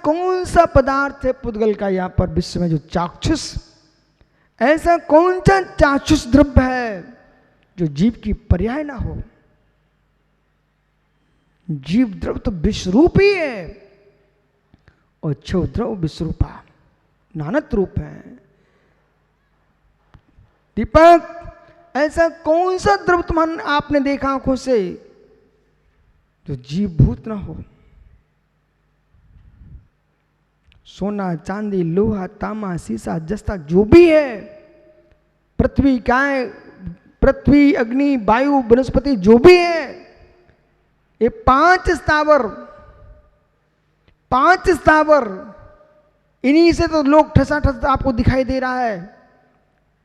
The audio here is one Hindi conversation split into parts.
कौन सा पदार्थ है पुद्गल का यहाँ पर विश्व में जो चाक्षुष, ऐसा कौन सा चाक्षुष द्रव्य है जो जीव की पर्याय ना हो। जीव द्रव्य तो विश्वरूप ही है और क्षव द्रव्य विश्वरूपा नानत रूप है। दीपक, ऐसा कौन सा द्रव्य तुम्हारे आपने देखा आंखों से जो जीव भूत ना हो। सोना, चांदी, लोहा, तांबा, सीसा, जस्ता जो भी है, पृथ्वी, काय, पृथ्वी, अग्नि, वायु, वनस्पति जो भी है, ये पांच स्थावर, इन्हीं से तो लोग ठसा ठस आपको दिखाई दे रहा है।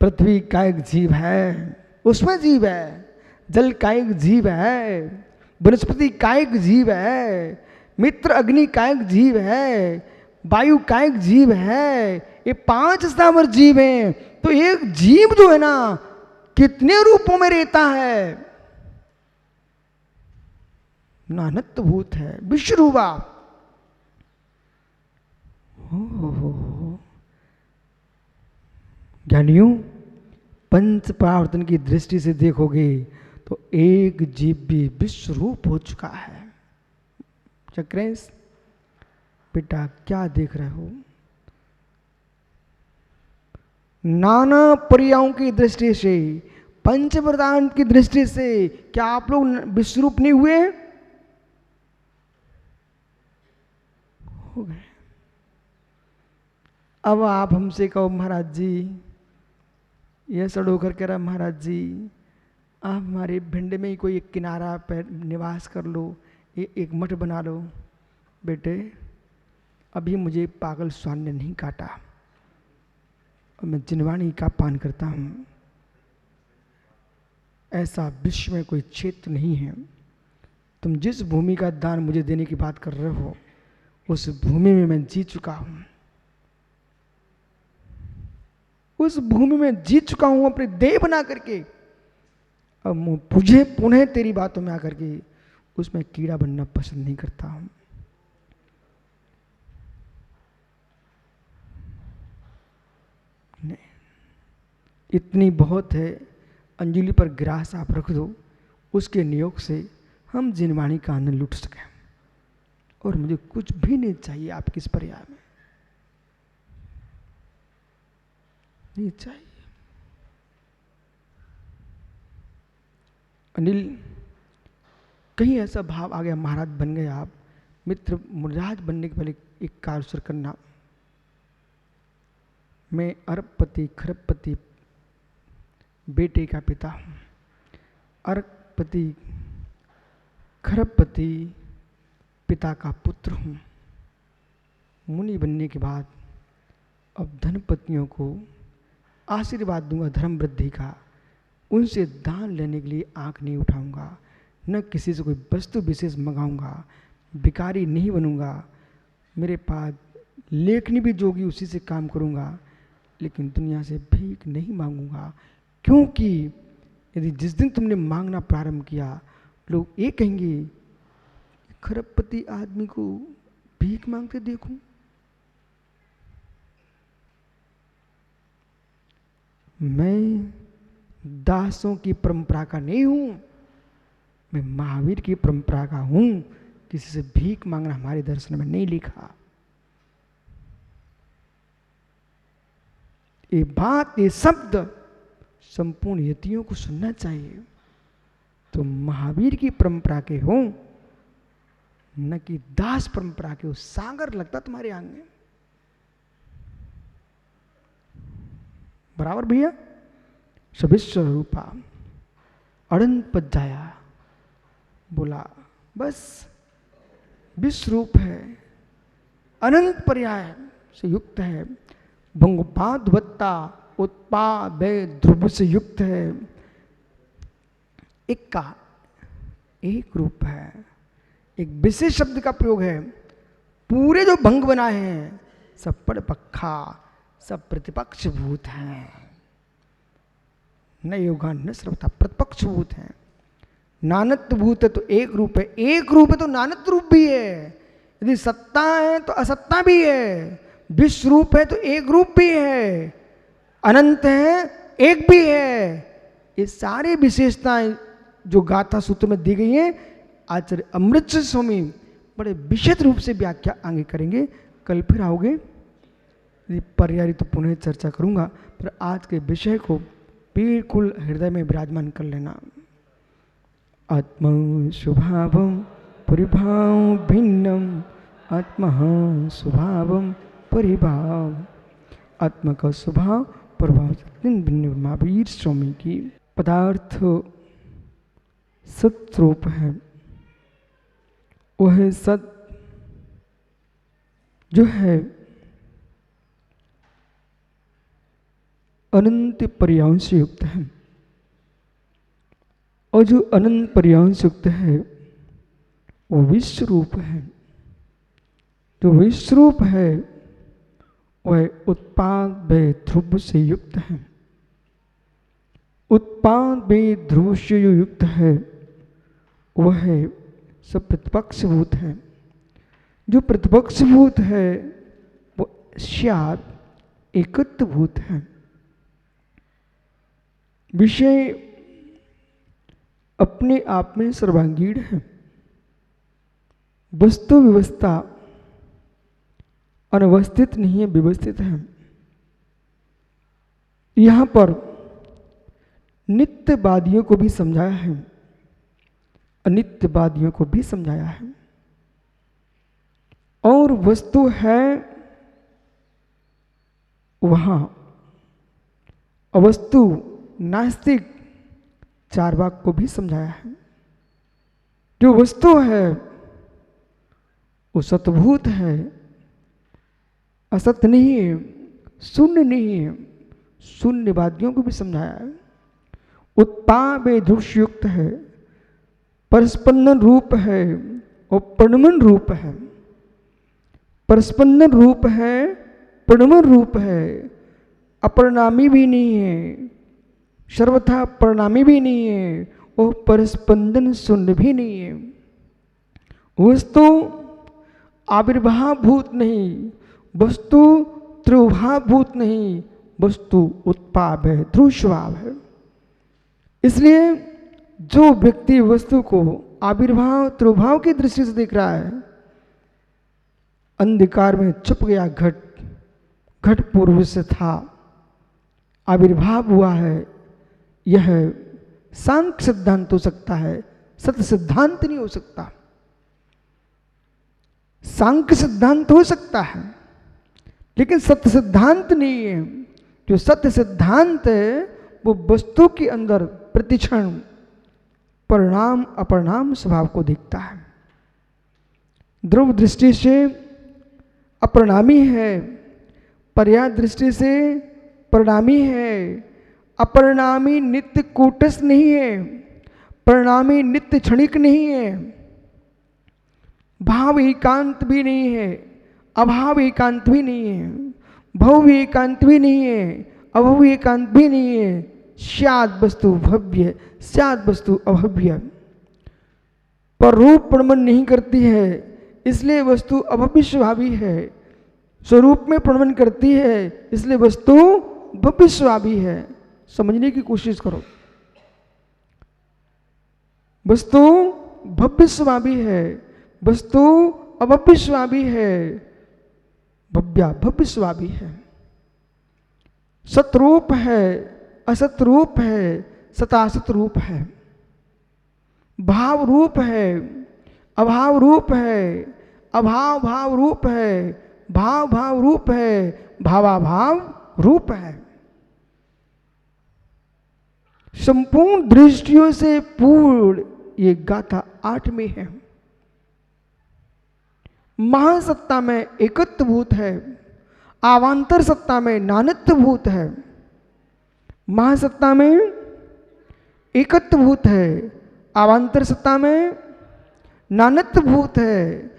पृथ्वी का एक जीव है, उसमें जीव है। जल का एक जीव है, वनस्पति का एक जीव है, मित्र अग्नि का एक जीव है, वायु का एक जीव है। ये पांच स्थावर जीव हैं। तो एक जीव जो है ना कितने रूपों में रहता है, नानत्व भूत है, विश्वरूपा। ज्ञानियों, पंच परावर्तन की दृष्टि से देखोगे तो एक जीव भी विश्वरूप हो चुका है। चक्रेश बेटा क्या देख रहे हो? नाना पर्यायों की दृष्टि से, पंच प्रदान की दृष्टि से क्या आप लोग विश्वरूप नहीं हुए? हो गए। अब आप हमसे कहो महाराज जी, यह सड़ोकर कह रहा महाराज जी आप हमारे भिंड में ही कोई एक किनारा पर निवास कर लो, एक मठ बना लो। बेटे अभी मुझे पागल स्वान ने नहीं काटा और मैं जिनवाणी का पान करता हूँ। ऐसा विश्व में कोई क्षेत्र नहीं है। तुम जिस भूमि का दान मुझे देने की बात कर रहे हो उस भूमि में मैं जी चुका हूँ, उस भूमि में जीत चुका हूं अपने देह बना करके। अब मुझे पुनः तेरी बातों में आकर के उसमें कीड़ा बनना पसंद नहीं करता हूं। नहीं, इतनी बहुत है। अंजलि पर ग्रास आप रख दो, उसके नियोग से हम जिनवाणी का आनंद लूट सकें। और मुझे कुछ भी नहीं चाहिए आपकी इस पर्याय में, नहीं चाहिए। अनिल, कहीं ऐसा भाव आ गया महाराज बन गए आप, मित्र महाराज बनने के पहले एक कार्य करना, मैं अरबपति खरबपति बेटे का पिता हूँ। अरबपति खरबपति पिता का पुत्र हूँ। मुनि बनने के बाद अब धनपत्नियों को आशीर्वाद दूंगा धर्म वृद्धि का, उनसे दान लेने के लिए आंख नहीं उठाऊंगा, न किसी से कोई वस्तु विशेष मंगाऊंगा, भिखारी नहीं बनूंगा, मेरे पास लेखनी भी जोगी उसी से काम करूंगा, लेकिन दुनिया से भीख नहीं मांगूंगा। क्योंकि यदि जिस दिन तुमने मांगना प्रारंभ किया लोग ये कहेंगे खरबपति आदमी को भीख मांगते देखूं। मैं दासों की परंपरा का नहीं हूं, मैं महावीर की परंपरा का हूं। किसी से भीख मांगना हमारे दर्शन में नहीं लिखा। ये बात, ये शब्द संपूर्ण यतियों को सुनना चाहिए। तो महावीर की परंपरा के हो, न कि दास परंपरा के हो। सागर लगता तुम्हारे आंग में बराबर भैया। सविश्व रूपा अनंत पद जाया, बोला बस विश्व रूप है, अनंत पर्याय से युक्त है, भंगोपाध्वत्ता उत्पाद ध्रुव से युक्त है, एक का एक रूप है। एक विशेष शब्द का प्रयोग है। पूरे जो भंग बनाए हैं सब परपक्खा, सब प्रतिपक्ष भूत हैं, न योगा न सर्वथा प्रतिपक्ष भूत हैं। नानत्व भूत है तो एक रूप है, एक रूप है तो नानत्व रूप भी है। यदि सत्ता है तो असत्ता भी है, विश्व रूप है तो एक रूप भी है, अनंत है एक भी है। ये सारी विशेषताएं जो गाथा सूत्र में दी गई हैं, आचार्य अमृतसर स्वामी बड़े विशद रूप से व्याख्या आगे करेंगे। कल फिर आओगे, यदि पर्याय तो पुनः चर्चा करूंगा, पर आज के विषय को बिल्कुल हृदय में विराजमान कर लेना। आत्मा स्वभावम परिभाव भिन्नम, आत्मा स्वभाव परिभाव, आत्मा का स्वभाव प्रभाव भिन्न। महावीर स्वामी की पदार्थ सत्रूप है, वह सत जो है अनंत पर्यायों से युक्त है, और जो अनंत पर्यायों से युक्त है वो विश्व रूप है। जो विश्व रूप है वह उत्पाद व ध्रुव से युक्त है। उत्पाद व ध्रुव से जो युक्त है वह सब प्रतिपक्षभूत है। जो प्रतिपक्षभूत है वो स्यात् एकत्वभूत है। विषय अपने आप में सर्वांगीण है। वस्तु व्यवस्था अनवस्थित नहीं है, व्यवस्थित है। यहां पर नित्यवादियों को भी समझाया है, अनित्यवादियों को भी समझाया है। और वस्तु है वहां, अवस्तु नास्तिक चार्वाक को भी समझाया है। जो वस्तु है वो सतभूत है, असत नहीं है, शून्य नहीं है। शून्यवादियों को भी समझाया है। उत्पाद ध्रुव युक्त है, परस्पंदन रूप है और प्रणमन रूप है। परस्पंदन रूप है, प्रणमन रूप है, अपरिणामी भी नहीं है, सर्वथा परिणामी भी नहीं है और परस्पंदन शून्य भी नहीं है। वस्तु आविर्भाव भूत नहीं, वस्तु त्रिभाव भूत नहीं, वस्तु उत्पाद है, ध्रुव स्वभाव है। इसलिए जो व्यक्ति वस्तु को आविर्भाव त्रिभाव की दृष्टि से देख रहा है, अंधकार में छुप गया घट, घट पूर्व से था, आविर्भाव हुआ है, यह सांख्य सिद्धांत हो सकता है, सत्य सिद्धांत नहीं हो सकता। सांख्य सिद्धांत हो सकता है लेकिन सत्य सिद्धांत नहीं है। जो सत्य सिद्धांत है वो वस्तु के अंदर प्रतिक्षण परिणाम अपरिणाम स्वभाव को देखता है। ध्रुव दृष्टि से अपरिणामी है, पर्याय दृष्टि से परिणामी है। अपरिणामी नित्य कूटस्थ नहीं है, परिणामी नित्य क्षणिक नहीं है। भाव एकांत भी नहीं है, अभाव एकांत भी नहीं है, भव एकांत भी नहीं है, अभव एकांत भी नहीं है। स्यात् वस्तु भव्य, स्यात् वस्तु अभव्य। पर रूप प्रणमन नहीं करती है, इसलिए वस्तु अभव्य स्वभावी है। स्वरूप में प्रणमन करती है, इसलिए वस्तु भव्य स्वभावी है। समझने की कोशिश करो। वस्तु भव्य स्वभावी है, वस्तु अभव्य स्वभावी है, भव्या भव्य स्वभावी है। सतरूप है, असत रूप है, सतासत रूप है। भाव रूप है, अभाव रूप है, अभाव भाव रूप है, भाव भाव रूप है, भावाभाव रूप है। संपूर्ण दृष्टियों से पूर्ण ये गाथा 8 में है। महासत्ता में एकत्वभूत है, आवांतर सत्ता में नानत्वभूत है। महासत्ता में एकत्वभूत है, आवांतर सत्ता में नानत्वभूत है।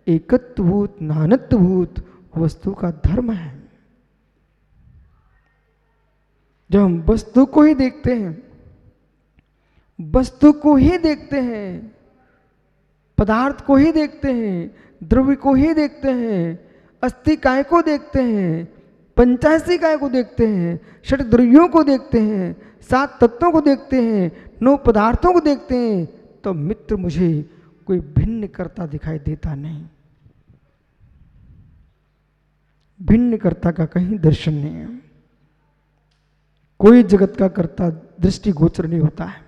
एकत्वभूत नानत्वभूत वस्तु का धर्म है। जब हम वस्तु को ही देखते हैं, वस्तु को ही देखते हैं, पदार्थ को ही देखते हैं, द्रव्य को ही देखते हैं, अस्थि काय को देखते हैं, पंचाशी काय को देखते हैं, षट द्रव्यों को देखते हैं, 7 तत्वों को देखते हैं, 9 पदार्थों को देखते हैं, तो मित्र मुझे कोई भिन्न कर्ता दिखाई देता नहीं। भिन्न कर्ता का कहीं दर्शन नहीं है। कोई जगत का कर्ता दृष्टिगोचर नहीं होता है।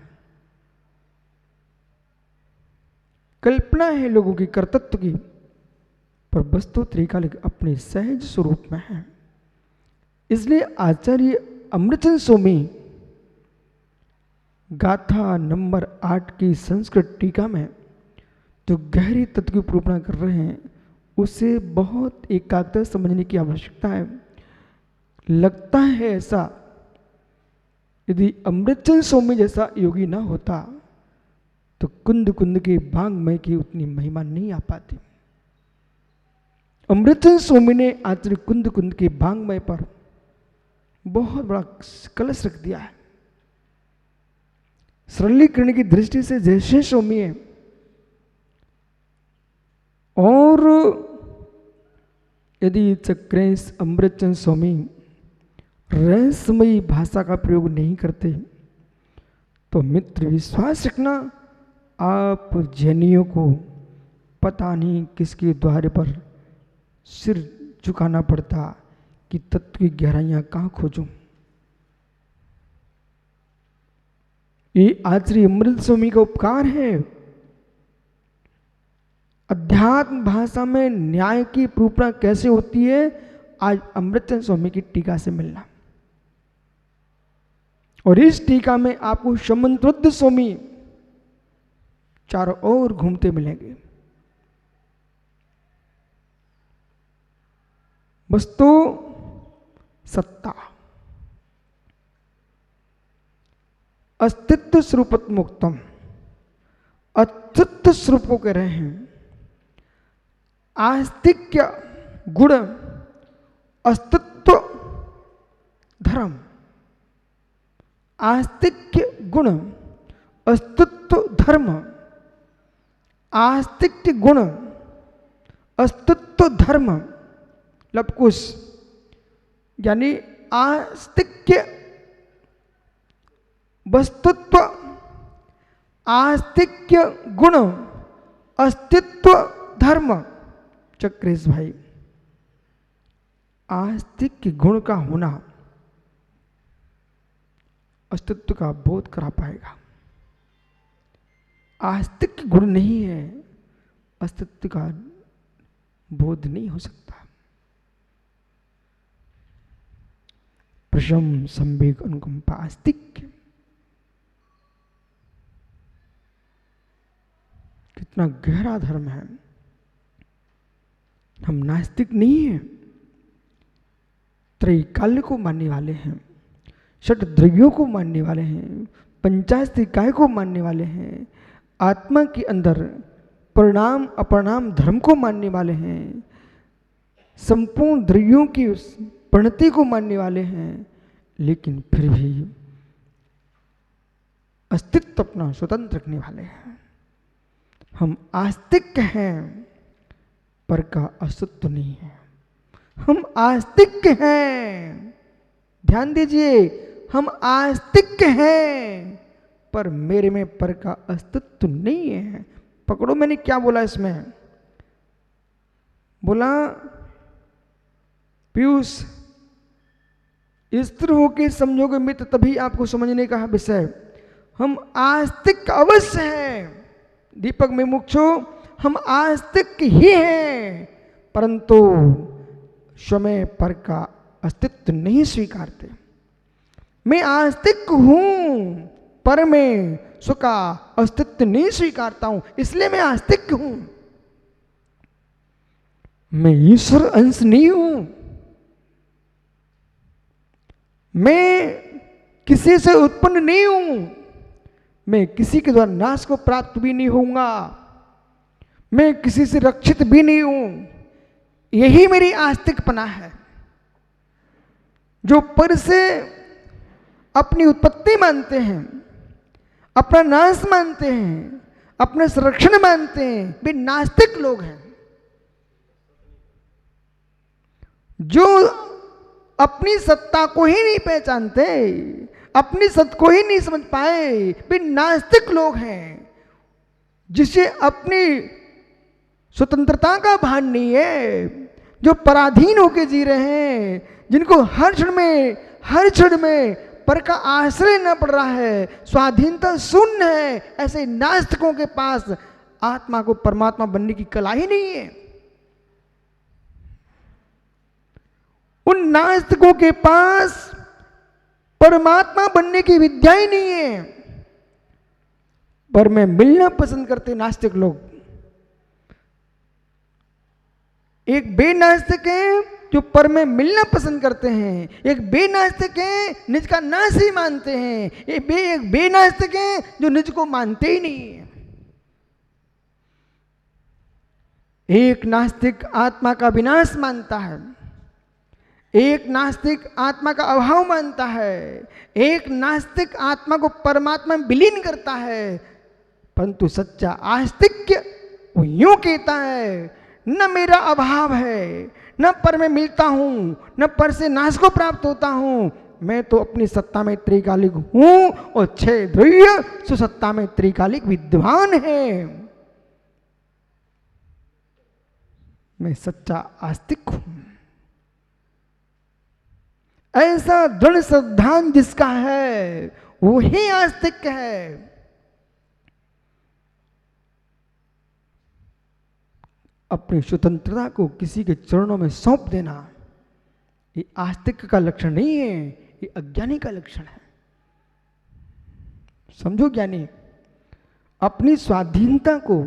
कल्पना है लोगों की कर्तृत्व की, पर वस्तु त्रिकालिक अपने सहज स्वरूप में है। इसलिए आचार्य अमृतचंद स्वामी गाथा नंबर 8 की संस्कृत टीका में जो गहरी तत्व की निरूपणा कर रहे हैं, उसे बहुत एकाग्रता समझने की आवश्यकता है। लगता है ऐसा, यदि अमृतचंद स्वामी जैसा योगी ना होता तो कुंद कुंद के भांगमय की उतनी महिमा नहीं आ पाती। अमृतचंद स्वामी ने आचार्य कुंद कुंद के भांगमय पर बहुत बड़ा कलश रख दिया है। सरलीकरण की दृष्टि से जैसे स्वामी है, और यदि चक्रेश अमृतचंद स्वामी रहस्यमयी भाषा का प्रयोग नहीं करते तो मित्र विश्वास रखना, आप जैनियों को पता नहीं किसके द्वार पर सिर झुकाना पड़ता कि तत्व की गहराइयां कहाँ खोजूं। ये आचार्य अमृत स्वामी का उपकार है। अध्यात्म भाषा में न्याय की निरूपणा कैसे होती है, आज अमृतचंद स्वामी की टीका से मिलना। और इस टीका में आपको समन्वृद्ध स्वामी चारों ओर घूमते मिलेंगे। वस्तु सत्ता, अस्तित्व स्वरूपत मुक्तम, अस्तित्व स्वरूप को कह रहे हैं। आस्तिक्य गुण, अस्तित्व धर्म, आस्तिक्य गुण, अस्तित्व धर्म, आस्तिक्य गुण, अस्तित्व धर्म, लवकुश, यानी आस्तिक्य वस्तुत्व, आस्तिक्य गुण, अस्तित्व धर्म। चक्रेश भाई, आस्तिक्य गुण का होना अस्तित्व का बोध करा पाएगा। आस्तिक्य गुण नहीं है, अस्तित्व का बोध नहीं हो सकता। प्रशम संवेग अनुकंपा आस्तिक्य, कितना गहरा धर्म है। हम नास्तिक नहीं हैं, त्रैकाल्य को मानने वाले हैं, षट द्रव्यों को मानने वाले हैं, पंचास्ति काय को मानने वाले हैं, आत्मा के अंदर परिणाम अपरिणाम धर्म को मानने वाले हैं, संपूर्ण द्रव्यों की परिणति को मानने वाले हैं, लेकिन फिर भी अस्तित्व अपना स्वतंत्र रखने वाले हैं। हम आस्तिक हैं, पर का अस्तित्व नहीं है। हम आस्तिक हैं, ध्यान दीजिए, हम आस्तिक हैं, पर मेरे में पर का अस्तित्व नहीं है। पकड़ो मैंने क्या बोला इसमें। बोला पीयूष, स्थिर होके समझोगे मित्र तभी आपको समझने का विषय। हम आस्तिक अवश्य हैं, दीपक में मुक्षो, हम आस्तिक ही हैं, परंतु स्वयं पर का अस्तित्व नहीं स्वीकारते। मैं आस्तिक हूं, पर मैं स्व का अस्तित्व नहीं स्वीकारता हूं, इसलिए मैं आस्तिक हूं। मैं ईश्वर अंश नहीं हूं, मैं किसी से उत्पन्न नहीं हूं, मैं किसी के द्वारा नाश को प्राप्त भी नहीं होऊंगा, मैं किसी से रक्षित भी नहीं हूं। यही मेरी आस्तिकपना है। जो पर से अपनी उत्पत्ति मानते हैं, अपना नाश मानते हैं, अपने संरक्षण मानते हैं, वे नास्तिक लोग हैं। जो अपनी सत्ता को ही नहीं पहचानते, अपनी सत्ता को ही नहीं समझ पाए, वे नास्तिक लोग हैं। जिसे अपनी स्वतंत्रता का भान नहीं है, जो पराधीन होकर जी रहे हैं, जिनको हर क्षण में पर का आश्रय न पड़ रहा है, स्वाधीनता शून्य है, ऐसे नास्तिकों के पास आत्मा को परमात्मा बनने की कला ही नहीं है। उन नास्तिकों के पास परमात्मा बनने की विद्या ही नहीं है। पर में मिलना पसंद करते नास्तिक लोग। एक बेनास्तिक है जो पर में मिलना पसंद करते हैं, एक बेनास्तिक है निज का नाश ही मानते हैं, एक बेनास्तिक है जो निज को मानते ही नहीं है। एक नास्तिक आत्मा का विनाश मानता है, एक नास्तिक आत्मा का अभाव मानता है, एक नास्तिक आत्मा को परमात्मा में विलीन करता है। परंतु सच्चा आस्तिक वो यूं कहता है, न मेरा अभाव है, न पर में मिलता हूं, न पर से नाश को प्राप्त होता हूं, मैं तो अपनी सत्ता में त्रिकालिक हूं और 6 द्रव्य सुसत्ता में त्रिकालिक विद्वान है। मैं सच्चा आस्तिक हूं। ऐसा दृढ़ सिद्धांत जिसका है वो ही आस्तिक है। अपनी स्वतंत्रता को किसी के चरणों में सौंप देना ये आस्तिक का लक्षण नहीं है, ये अज्ञानी का लक्षण है। समझो ज्ञानी, अपनी स्वाधीनता को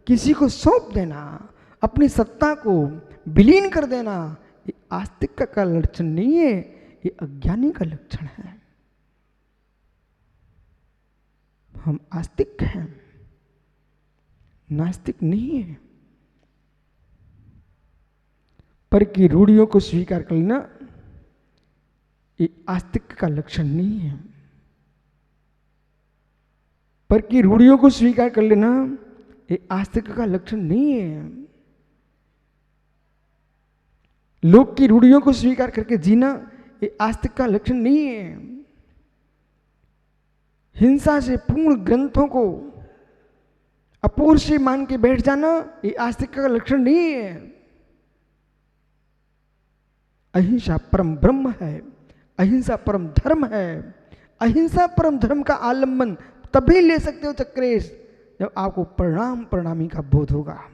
किसी को सौंप देना, अपनी सत्ता को विलीन कर देना, ये आस्तिक का लक्षण नहीं है, ये अज्ञानी का लक्षण है। हम आस्तिक हैं, नास्तिक नहीं है। पर की रूढ़ियों को स्वीकार कर लेना ये आस्तिक का लक्षण नहीं है। पर की रूढ़ियों को स्वीकार कर लेना ये आस्तिक का लक्षण नहीं है। लोक की रूढ़ियों को स्वीकार करके जीना ये आस्तिक का लक्षण नहीं है। हिंसा से पूर्ण ग्रंथों को अपूर्व मान के बैठ जाना ये आस्तिक का लक्षण नहीं है। अहिंसा परम ब्रह्म है, अहिंसा परम धर्म है। अहिंसा परम धर्म का आलंबन तभी ले सकते हो चक्रेश, जब आपको प्रणामी का बोध होगा।